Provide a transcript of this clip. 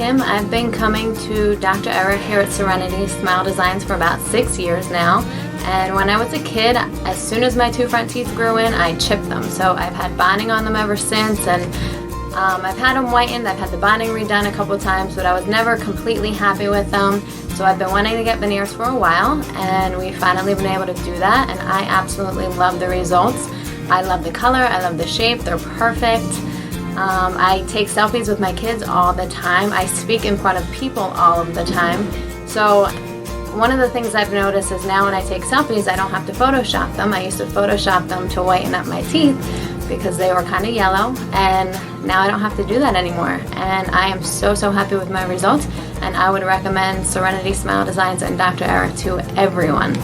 Kim. I've been coming to Dr. Erik here at Serenity Smile Designs for about 6 years now. And when I was a kid, as soon as my 2 front teeth grew in, I chipped them. So I've had bonding on them ever since, and I've had them whitened. I've had the bonding redone a couple times, but I was never completely happy with them. So I've been wanting to get veneers for a while, and we've finally been able to do that, and I absolutely love the results. I love the color, I love the shape, they're perfect. I take selfies with my kids all the time. I speak in front of people all of the time. So one of the things I've noticed is now when I take selfies, I don't have to Photoshop them. I used to Photoshop them to whiten up my teeth because they were kind of yellow, and now I don't have to do that anymore. And I am so happy with my results, and I would recommend Serenity Smile Designs and Dr. Erik to everyone.